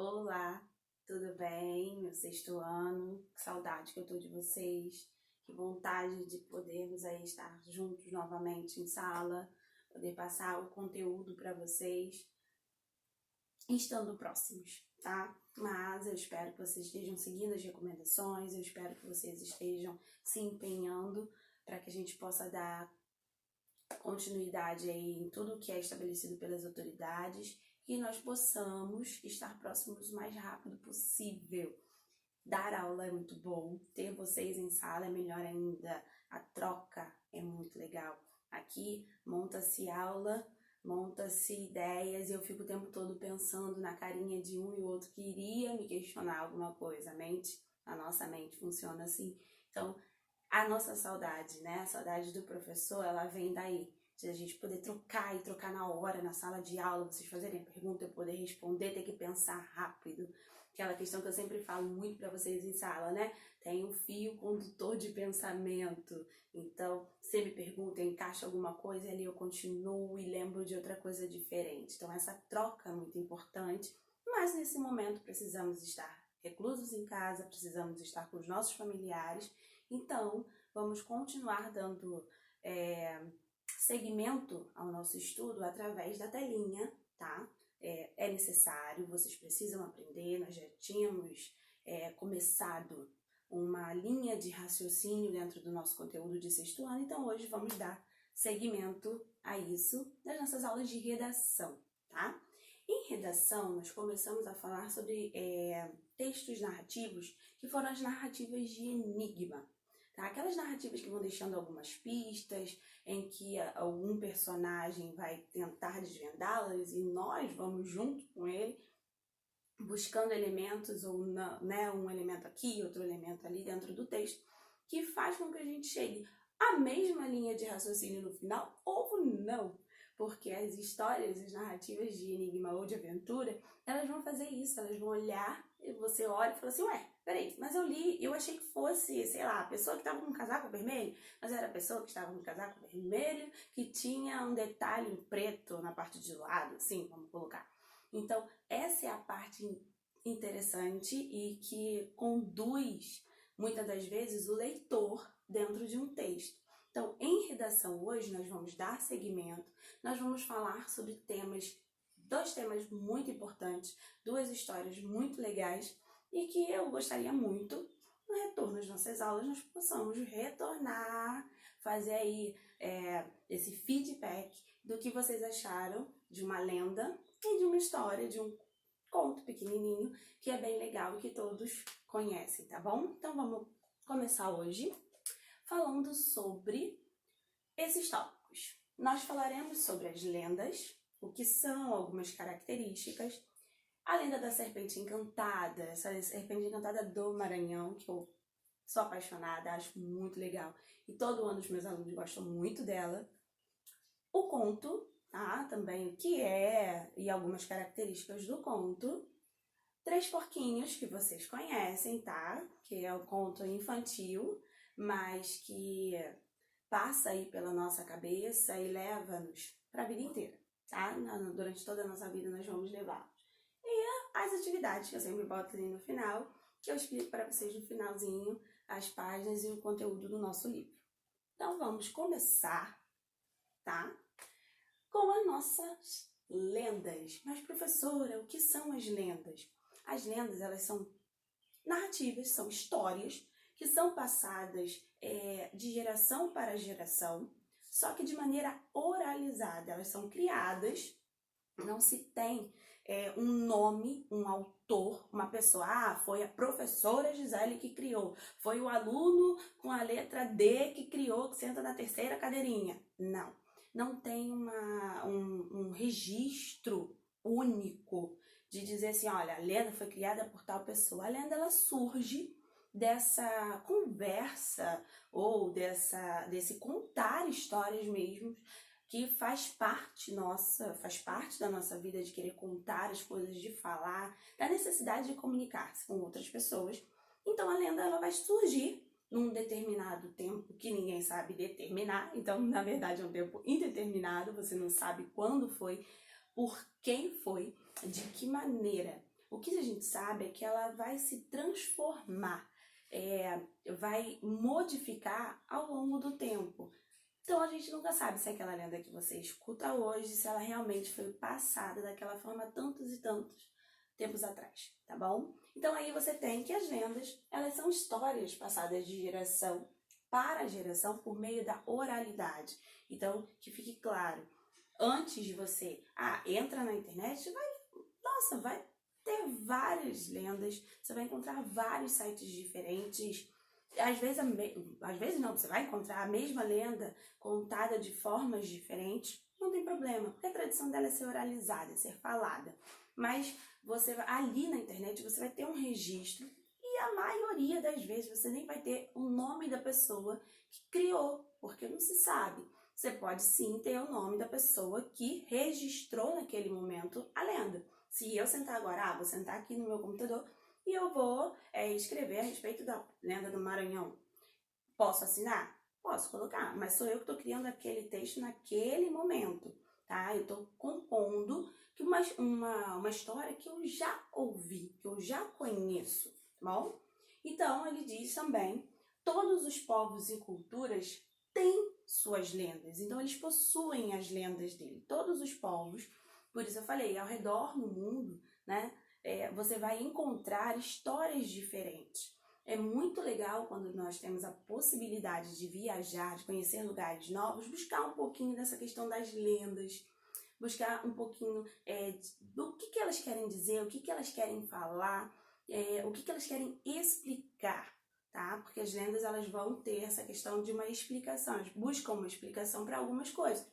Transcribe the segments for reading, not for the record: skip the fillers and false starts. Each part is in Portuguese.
Olá, tudo bem? Meu sexto ano, que saudade que eu tô de vocês, que vontade de podermos aí estar juntos novamente em sala, poder passar o conteúdo para vocês, estando próximos, tá? Mas eu espero que vocês estejam seguindo as recomendações, eu espero que vocês estejam se empenhando para que a gente possa dar continuidade aí em tudo que é estabelecido pelas autoridades e nós possamos estar próximos o mais rápido possível. Dar aula é muito bom, ter vocês em sala é melhor ainda, a troca é muito legal. Aqui monta-se aula, monta-se ideias e eu fico o tempo todo pensando na carinha de um e outro que iria me questionar alguma coisa. A nossa mente funciona assim. Então, a nossa saudade, né? A saudade do professor, ela vem daí. De a gente poder trocar e trocar na hora, na sala de aula, vocês fazerem pergunta, eu poder responder, ter que pensar rápido. Aquela questão que eu sempre falo muito para vocês em sala, né? Tem um fio condutor de pensamento. Então, você me pergunta, encaixa alguma coisa, ali eu continuo e lembro de outra coisa diferente. Então, essa troca é muito importante. Mas, nesse momento, precisamos estar reclusos em casa, precisamos estar com os nossos familiares. Então, vamos continuar dando segmento ao nosso estudo através da telinha, tá? É necessário, vocês precisam aprender, nós já tínhamos começado uma linha de raciocínio dentro do nosso conteúdo de sexto ano, então hoje vamos dar segmento a isso nas nossas aulas de redação, tá? Em redação, nós começamos a falar sobre textos narrativos que foram as narrativas de enigma. Tá? Aquelas narrativas que vão deixando algumas pistas, em que algum personagem vai tentar desvendá-las e nós vamos junto com ele, buscando elementos, ou né, um elemento aqui, outro elemento ali dentro do texto, que faz com que a gente chegue à mesma linha de raciocínio no final, ou não. Porque as histórias, as narrativas de enigma ou de aventura, elas vão fazer isso, elas vão olhar, e você olha e fala assim, ué, peraí, mas eu li, eu achei que fosse, sei lá, a pessoa que estava com um casaco vermelho, mas era a pessoa que estava com um casaco vermelho, que tinha um detalhe preto na parte de lado, assim, vamos colocar. Então, essa é a parte interessante e que conduz, muitas das vezes, o leitor dentro de um texto. Então, em redação hoje, nós vamos dar seguimento, nós vamos falar sobre dois temas muito importantes, duas histórias muito legais e que eu gostaria muito, no retorno às nossas aulas, nós possamos retornar, fazer aí esse feedback do que vocês acharam de uma lenda e de uma história, de um conto pequenininho, que é bem legal e que todos conhecem, tá bom? Então, vamos começar hoje falando sobre esses tópicos. Nós falaremos sobre as lendas, o que são algumas características, a lenda da serpente encantada, essa serpente encantada do Maranhão, que eu sou apaixonada, acho muito legal, e todo ano os meus alunos gostam muito dela. O conto, tá? Também o que é e algumas características do conto. Três Porquinhos, que vocês conhecem, tá? Que é o conto infantil, mas que passa aí pela nossa cabeça e leva-nos para a vida inteira, tá? Durante toda a nossa vida nós vamos levá-los. E as atividades que eu sempre boto ali no final, que eu explico para vocês no finalzinho as páginas e o conteúdo do nosso livro. Então vamos começar, tá? Com as nossas lendas. Mas professora, o que são as lendas? As lendas, elas são narrativas, são histórias que são passadas de geração para geração, só que de maneira oralizada. Elas são criadas, não se tem um nome, um autor, uma pessoa, foi a professora Gisele que criou, foi o aluno com a letra D que criou, que senta na terceira cadeirinha. Não tem um registro único de dizer assim, olha, a lenda foi criada por tal pessoa. A lenda, ela surge dessa conversa ou desse contar histórias mesmo, que faz parte da nossa vida, de querer contar as coisas, de falar, da necessidade de comunicar-se com outras pessoas. Então a lenda, ela vai surgir num determinado tempo que ninguém sabe determinar, então na verdade é um tempo indeterminado, você não sabe quando foi, por quem foi, de que maneira. O que a gente sabe é que ela vai se transformar, vai modificar ao longo do tempo. Então a gente nunca sabe se aquela lenda que você escuta hoje, se ela realmente foi passada daquela forma tantos e tantos tempos atrás, tá bom? Então aí você tem que as lendas, elas são histórias passadas de geração para geração por meio da oralidade. Então, que fique claro, antes de você, entra na internet, vai ter várias lendas, você vai encontrar vários sites diferentes. Às vezes não, você vai encontrar a mesma lenda contada de formas diferentes, não tem problema, porque a tradição dela é ser oralizada, é ser falada. Mas ali na internet você vai ter um registro e a maioria das vezes você nem vai ter o nome da pessoa que criou, porque não se sabe. Você pode sim ter o nome da pessoa que registrou naquele momento a lenda. Se eu sentar agora, vou sentar aqui no meu computador e eu vou escrever a respeito da lenda do Maranhão. Posso assinar? Posso colocar, mas sou eu que estou criando aquele texto naquele momento, tá? Eu estou compondo uma história que eu já ouvi, que eu já conheço, tá bom? Então, ele diz também, todos os povos e culturas têm suas lendas, então eles possuem as lendas dele, todos os povos. Por isso eu falei, ao redor no mundo, né, você vai encontrar histórias diferentes. É muito legal quando nós temos a possibilidade de viajar, de conhecer lugares novos, buscar um pouquinho dessa questão das lendas, buscar um pouquinho do que elas querem dizer, o que elas querem falar, o que elas querem explicar, tá? Porque as lendas elas vão ter essa questão de uma explicação, elas buscam uma explicação para algumas coisas.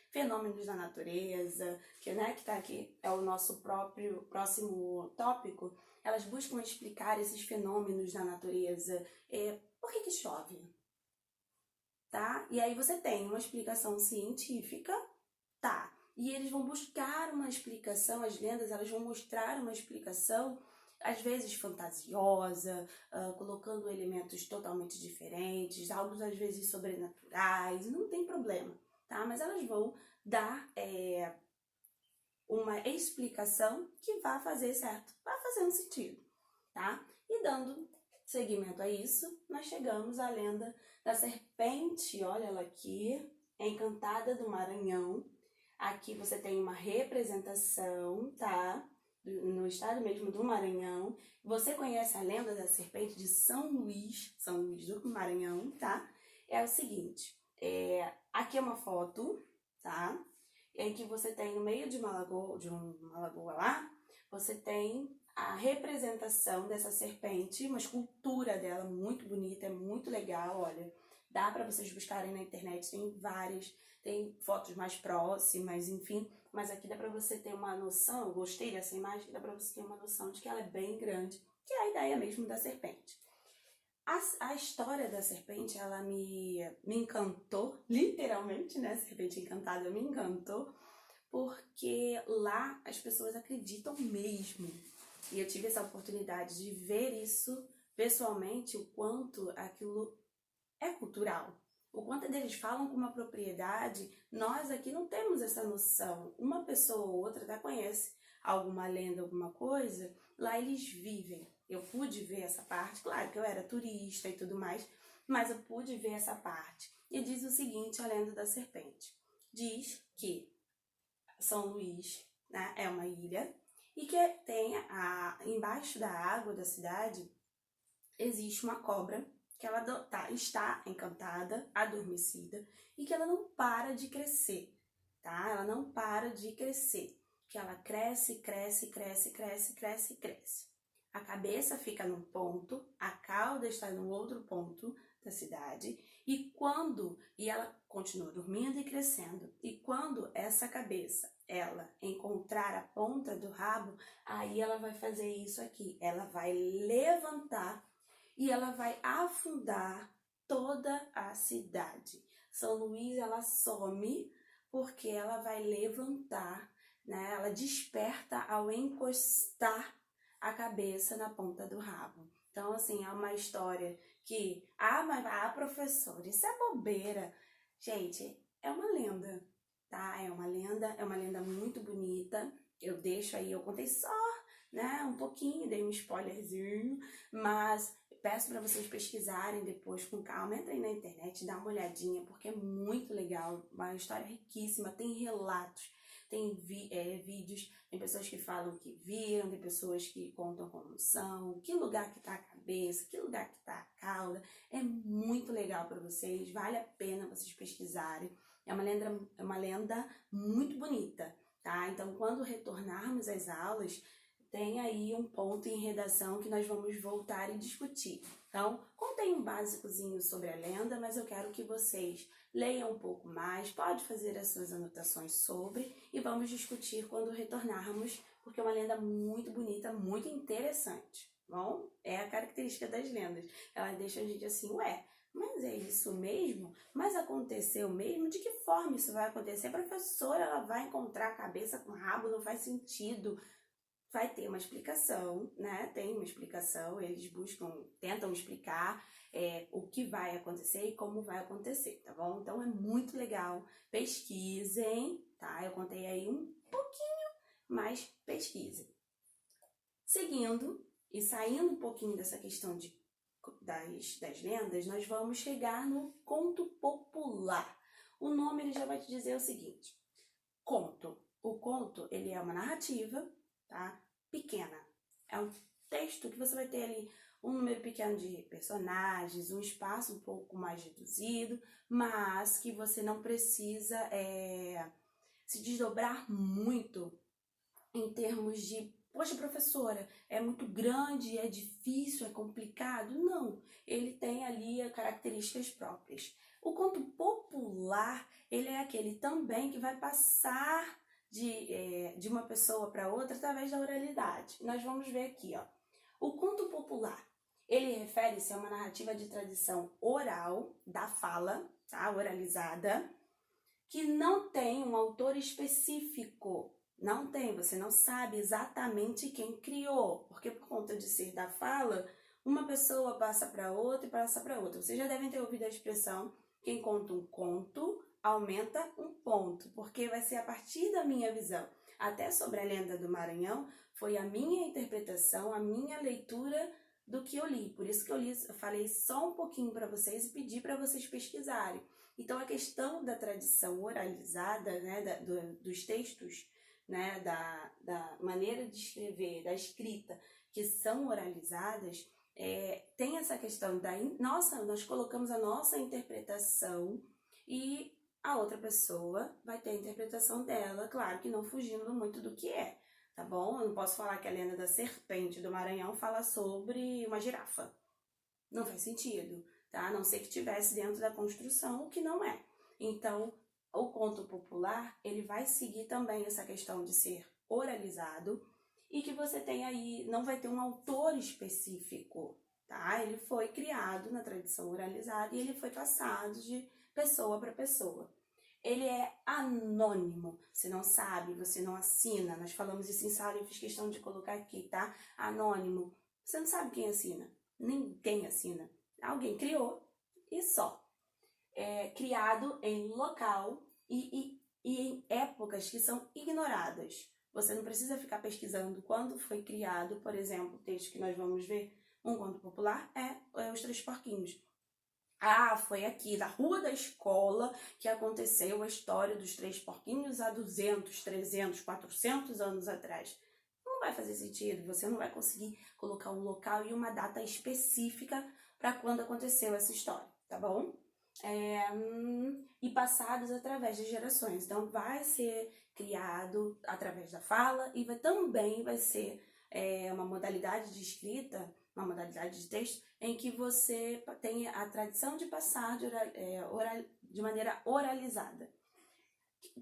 Fenômenos da natureza, que está aqui, é o nosso próximo tópico, elas buscam explicar esses fenômenos da natureza. Por que chove? Tá? E aí você tem uma explicação científica, tá? E eles vão buscar uma explicação, as lendas elas vão mostrar uma explicação, às vezes fantasiosa, colocando elementos totalmente diferentes, algo às vezes sobrenaturais, não tem problema, tá? Mas elas vão dar uma explicação que vai fazer certo, vai fazer um sentido, tá? E dando seguimento a isso, nós chegamos à lenda da serpente, olha ela aqui, encantada do Maranhão. Aqui você tem uma representação, tá? No estado mesmo do Maranhão. Você conhece a lenda da serpente de São Luís do Maranhão, tá? É o seguinte, aqui é uma foto, tá? Em que você tem no meio de uma lagoa lá, você tem a representação dessa serpente, uma escultura dela muito bonita, é muito legal, olha. Dá para vocês buscarem na internet, tem várias, tem fotos mais próximas, enfim. Mas aqui dá para você ter uma noção, eu gostei dessa imagem, dá para você ter uma noção de que ela é bem grande, que é a ideia mesmo da serpente. A história da serpente, ela me encantou, literalmente, né? Serpente encantada me encantou, porque lá as pessoas acreditam mesmo. E eu tive essa oportunidade de ver isso pessoalmente, o quanto aquilo é cultural. O quanto eles falam com uma propriedade, nós aqui não temos essa noção. Uma pessoa ou outra até conhece alguma lenda, alguma coisa, lá eles vivem. Eu pude ver essa parte, claro que eu era turista e tudo mais, mas eu pude ver essa parte. E diz o seguinte, a lenda da serpente. Diz que São Luís, né, é uma ilha e que tem embaixo da água da cidade existe uma cobra que ela está encantada, adormecida e que ela não para de crescer, tá? Ela não para de crescer, que ela cresce, cresce, cresce, cresce, cresce, cresce. A cabeça fica num ponto, a cauda está no outro ponto da cidade e ela continua dormindo e crescendo. E quando essa cabeça, ela encontrar a ponta do rabo, aí ela vai fazer isso aqui, ela vai levantar e ela vai afundar toda a cidade. São Luís, ela some porque ela vai levantar, né? Ela desperta ao encostar a cabeça na ponta do rabo. Então, assim, é uma história que, mas professora, isso é bobeira. Gente, é uma lenda, tá? É uma lenda muito bonita. Eu deixo aí, eu contei só né? Um pouquinho, dei um spoilerzinho, mas peço para vocês pesquisarem depois com calma, entrem na internet, dá uma olhadinha, porque é muito legal, uma história riquíssima, tem relatos, tem vídeos, tem pessoas que falam que viram, tem pessoas que contam como são, que lugar que tá a cabeça, que lugar que tá a cauda, é muito legal para vocês, vale a pena vocês pesquisarem, é uma lenda muito bonita, tá? Então, quando retornarmos às aulas, tem aí um ponto em redação que nós vamos voltar e discutir. Então, contei um básicozinho sobre a lenda, mas eu quero que vocês leiam um pouco mais, pode fazer as suas anotações sobre e vamos discutir quando retornarmos, porque é uma lenda muito bonita, muito interessante. Bom, é a característica das lendas. Ela deixa a gente assim, ué, mas é isso mesmo? Mas aconteceu mesmo? De que forma isso vai acontecer? A professora, ela vai encontrar a cabeça com o rabo, não faz sentido. Vai ter uma explicação, né? Tem uma explicação, eles tentam explicar o que vai acontecer e como vai acontecer, tá bom? Então é muito legal, pesquisem, tá? Eu contei aí um pouquinho, mas pesquisem. Seguindo e saindo um pouquinho dessa questão das lendas, nós vamos chegar no conto popular. O nome ele já vai te dizer o seguinte, conto. O conto, ele é uma narrativa, tá? Pequena. É um texto que você vai ter ali um número pequeno de personagens, um espaço um pouco mais reduzido, mas que você não precisa se desdobrar muito em termos de, poxa, professora, é muito grande, é difícil, é complicado. Não, ele tem ali características próprias. O conto popular, ele é aquele também que vai passar de uma pessoa para outra através da oralidade. Nós vamos ver aqui, ó. O conto popular, ele refere-se a uma narrativa de tradição oral, da fala, tá? Oralizada, que não tem um autor específico. Não tem, você não sabe exatamente quem criou, porque por conta de ser da fala, uma pessoa passa para outra e passa para outra. Vocês já devem ter ouvido a expressão, quem conta um conto, aumenta um ponto, porque vai ser a partir da minha visão. Até sobre a lenda do Maranhão, foi a minha interpretação, a minha leitura do que eu li. Por isso que eu falei só um pouquinho para vocês e pedi para vocês pesquisarem. Então, a questão da tradição oralizada, né, dos textos, né, da maneira de escrever, da escrita, que são oralizadas, tem essa questão nós colocamos a nossa interpretação e a outra pessoa vai ter a interpretação dela, claro que não fugindo muito do que é, tá bom? Eu não posso falar que a lenda da serpente do Maranhão fala sobre uma girafa. Não faz sentido, tá? A não ser que tivesse dentro da construção, o que não é. Então, o conto popular, ele vai seguir também essa questão de ser oralizado e que você tem aí, não vai ter um autor específico, tá? Ele foi criado na tradição oralizada e ele foi passado de pessoa para pessoa. Ele é anônimo, você não sabe, você não assina. Nós falamos isso em sala e eu fiz questão de colocar aqui, tá? Anônimo. Você não sabe quem assina. Ninguém assina. Alguém criou e só. É criado em local e em épocas que são ignoradas. Você não precisa ficar pesquisando quando foi criado, por exemplo, o texto que nós vamos ver, um conto popular, é Os Três Porquinhos. Ah, foi aqui, na rua da escola, que aconteceu a história dos Três Porquinhos há 200, 300, 400 anos atrás. Não vai fazer sentido, você não vai conseguir colocar um local e uma data específica para quando aconteceu essa história, tá bom? E passados através de gerações. Então, vai ser criado através da fala e também vai ser uma modalidade de escrita, uma modalidade de texto, em que você tem a tradição de passar de maneira oralizada.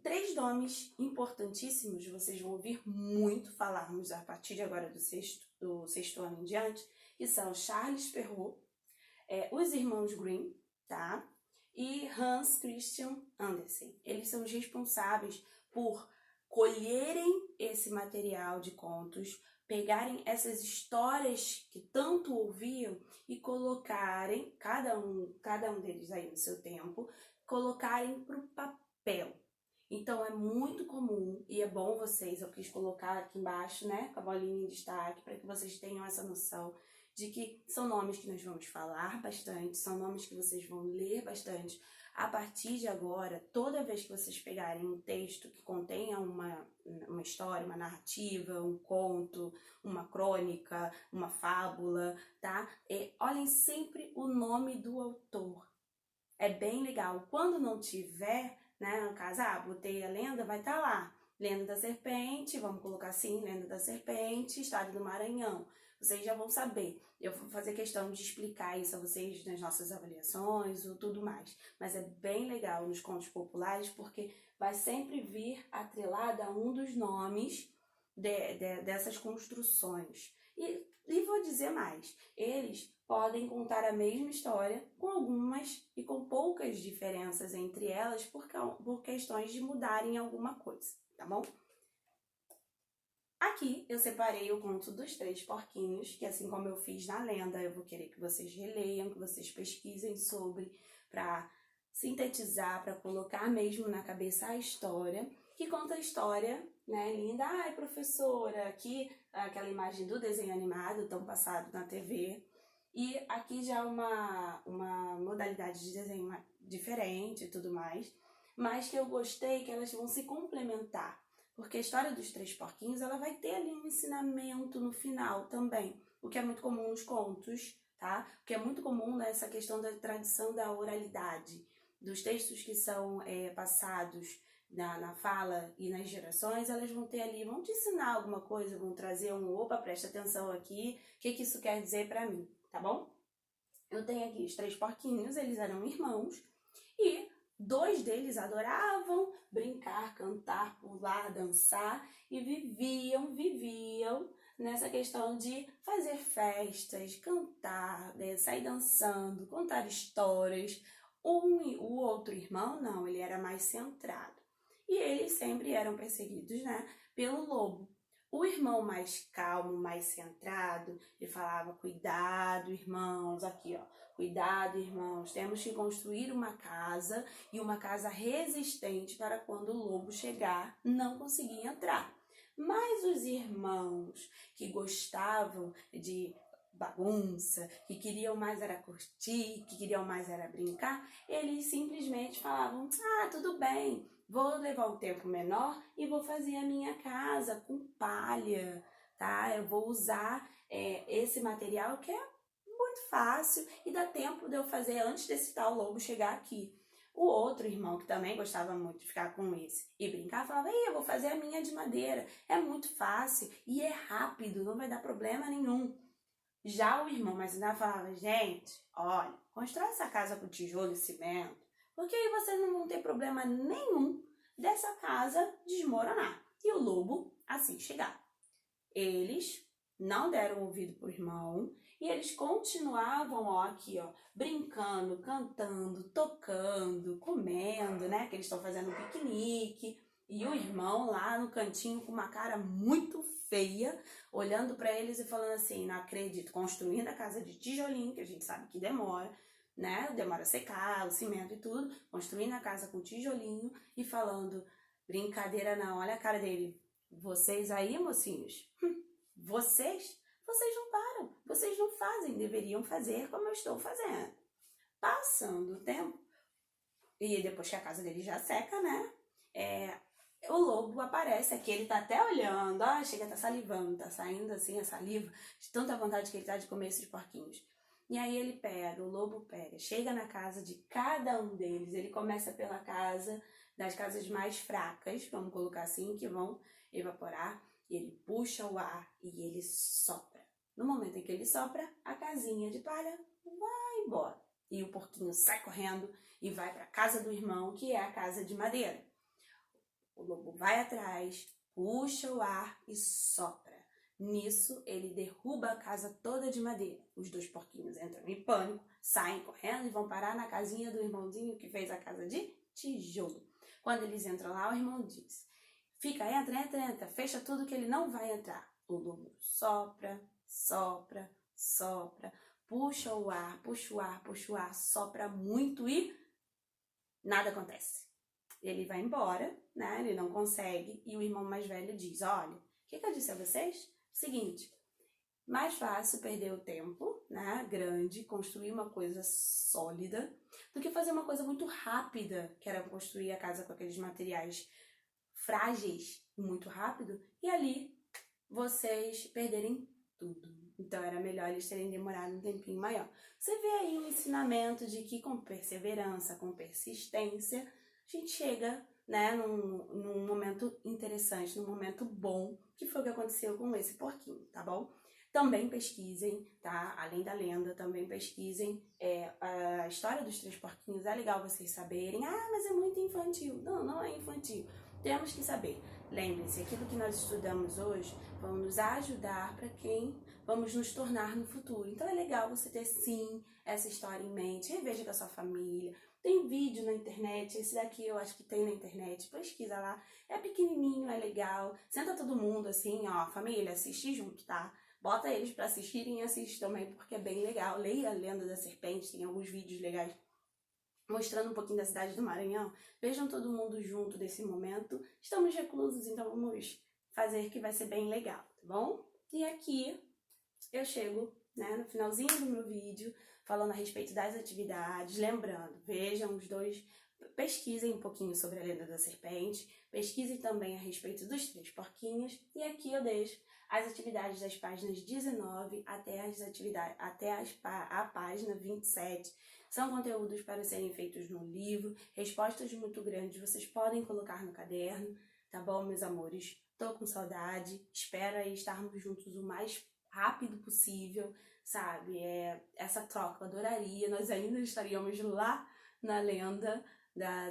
3 nomes importantíssimos, vocês vão ouvir muito falarmos a partir de agora do sexto ano em diante, que são Charles Perrault, os irmãos Grimm, tá? E Hans Christian Andersen. Eles são os responsáveis por colherem esse material de contos, pegarem essas histórias que tanto ouviam e colocarem, cada um deles aí no seu tempo, colocarem para o papel. Então é muito comum, e é bom vocês, eu quis colocar aqui embaixo, né, com a bolinha em destaque, para que vocês tenham essa noção de que são nomes que nós vamos falar bastante, são nomes que vocês vão ler bastante. A partir de agora, toda vez que vocês pegarem um texto que contenha uma história, uma narrativa, um conto, uma crônica, uma fábula, tá? Olhem sempre o nome do autor. É bem legal. Quando não tiver, né, no caso, botei a lenda, vai estar lá. Lenda da Serpente, vamos colocar assim, Lenda da Serpente, Estado do Maranhão. Vocês já vão saber. Eu vou fazer questão de explicar isso a vocês nas nossas avaliações ou tudo mais. Mas é bem legal nos contos populares, porque vai sempre vir atrelada a um dos nomes dessas construções. E vou dizer mais, eles podem contar a mesma história com algumas e com poucas diferenças entre elas por questões de mudarem alguma coisa, tá bom? Aqui eu separei o conto dos 3 porquinhos, que assim como eu fiz na lenda, eu vou querer que vocês releiam, que vocês pesquisem sobre, para sintetizar, para colocar mesmo na cabeça a história, que conta a história, né, linda. Ai, professora, aqui aquela imagem do desenho animado, tão passado na TV, e aqui já uma modalidade de desenho diferente e tudo mais, mas que eu gostei que elas vão se complementar, porque a história dos 3 porquinhos, ela vai ter ali um ensinamento no final também, o que é muito comum nos contos, tá? O que é muito comum nessa questão da tradição da oralidade, dos textos que são passados na fala e nas gerações, elas vão ter ali, vão te ensinar alguma coisa, vão trazer opa, presta atenção aqui, o que isso quer dizer pra mim, tá bom? Eu tenho aqui os 3 porquinhos, eles eram irmãos, e 2 deles adoravam brincar, cantar, pular, dançar, e viviam nessa questão de fazer festas, cantar, sair dançando, contar histórias. O outro irmão, não, ele era mais centrado. E eles sempre eram perseguidos, né, pelo lobo. O irmão mais calmo, mais centrado, ele falava, cuidado, irmãos, aqui, ó. Cuidado, irmãos, temos que construir uma casa e uma casa resistente para quando o lobo chegar, não conseguir entrar. Mas os irmãos que gostavam de bagunça, que queriam mais era curtir, que queriam mais era brincar, eles simplesmente falavam, tudo bem, vou levar um tempo menor e vou fazer a minha casa com palha, tá? Eu vou usar esse material que é muito fácil e dá tempo de eu fazer antes desse tal lobo chegar aqui. O outro irmão, que também gostava muito de ficar com esse e brincar, falava, eu vou fazer a minha de madeira, é muito fácil e é rápido, não vai dar problema nenhum. Já o irmão mais ainda falava, gente, olha, constrói essa casa com tijolo e cimento, porque aí vocês não vão ter problema nenhum dessa casa desmoronar. E o lobo assim chegar. Eles não deram ouvido pro irmão e eles continuavam, aqui, brincando, cantando, tocando, comendo, né? Que eles estão fazendo um piquenique. E o irmão lá no cantinho com uma cara muito feia, olhando para eles e falando assim, não acredito, construindo a casa de tijolinho, que a gente sabe que demora, né? Demora a secar, o cimento e tudo, construindo a casa com tijolinho e falando, brincadeira não, olha a cara dele. Vocês aí, mocinhos, vocês não param, vocês não fazem, deveriam fazer como eu estou fazendo. Passando o tempo, e depois que a casa dele já seca, né? O lobo aparece aqui, ele tá até olhando, chega, tá salivando, tá saindo assim a saliva, de tanta vontade que ele tá de comer esses porquinhos. E aí o lobo pega, chega na casa de cada um deles, ele começa pela casa, das casas mais fracas, vamos colocar assim, que vão evaporar, e ele puxa o ar e ele sopra. No momento em que ele sopra, a casinha de palha vai embora. E o porquinho sai correndo e vai para a casa do irmão, que é a casa de madeira. O lobo vai atrás, puxa o ar e sopra. Nisso, ele derruba a casa toda de madeira. Os 2 porquinhos entram em pânico, saem correndo e vão parar na casinha do irmãozinho que fez a casa de tijolo. Quando eles entram lá, o irmão diz, entra, fecha tudo que ele não vai entrar. O lobo sopra, puxa o ar, sopra muito e nada acontece. Ele vai embora, né? Ele não consegue, e o irmão mais velho diz, olha, o que eu disse a vocês? Seguinte, mais fácil perder o tempo, né, grande, construir uma coisa sólida, do que fazer uma coisa muito rápida, que era construir a casa com aqueles materiais frágeis muito rápido, e ali vocês perderem tudo. Então era melhor eles terem demorado um tempinho maior. Você vê aí um ensinamento de que com perseverança, com persistência, a gente chega, né, num momento interessante, num momento bom, que foi o que aconteceu com esse porquinho, tá bom? Também pesquisem, tá? Além da lenda, também pesquisem a história dos três porquinhos. É legal vocês saberem. Ah, mas é muito infantil. Não, não é infantil. Temos que saber. Lembrem-se, aquilo que nós estudamos hoje vão nos ajudar para quem vamos nos tornar no futuro. Então é legal você ter sim essa história em mente, reveja com a sua família. Tem vídeo na internet, esse daqui eu acho que tem na internet, pesquisa lá. É pequenininho, é legal. Senta todo mundo assim, ó, família, assiste junto, tá? Bota eles para assistirem e assiste também, porque é bem legal. Leia a Lenda da Serpente, tem alguns vídeos legais mostrando um pouquinho da cidade do Maranhão. Vejam todo mundo junto desse momento. Estamos reclusos, então vamos fazer que vai ser bem legal, tá bom? E aqui eu chego, né, no finalzinho do meu vídeo, falando a respeito das atividades. Lembrando, vejam os dois, pesquisem um pouquinho sobre a Lenda da Serpente, pesquisem também a respeito dos três porquinhos. E aqui eu deixo as atividades das páginas 19 até a página 27. São conteúdos para serem feitos no livro, respostas muito grandes vocês podem colocar no caderno, tá bom, meus amores? Tô com saudade, espero aí estarmos juntos o mais rápido possível, sabe? Essa troca, eu adoraria, nós ainda estaríamos lá na Lenda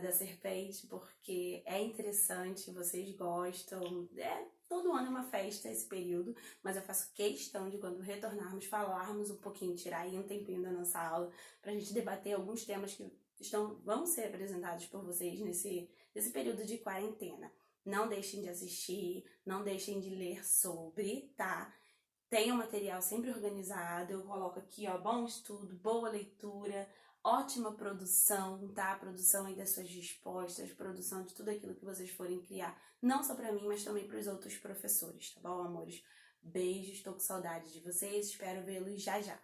da Serpente, porque é interessante, vocês gostam, todo ano é uma festa esse período, mas eu faço questão de quando retornarmos, falarmos um pouquinho, tirar aí um tempinho da nossa aula, pra gente debater alguns temas que vão ser apresentados por vocês nesse período de quarentena. Não deixem de assistir, não deixem de ler sobre, tá? Tenha o material sempre organizado, eu coloco aqui, ó, bom estudo, boa leitura, ótima produção, tá? Produção aí das suas respostas, produção de tudo aquilo que vocês forem criar, não só pra mim, mas também pros outros professores, tá bom, amores? Beijos, tô com saudade de vocês, espero vê-los já já.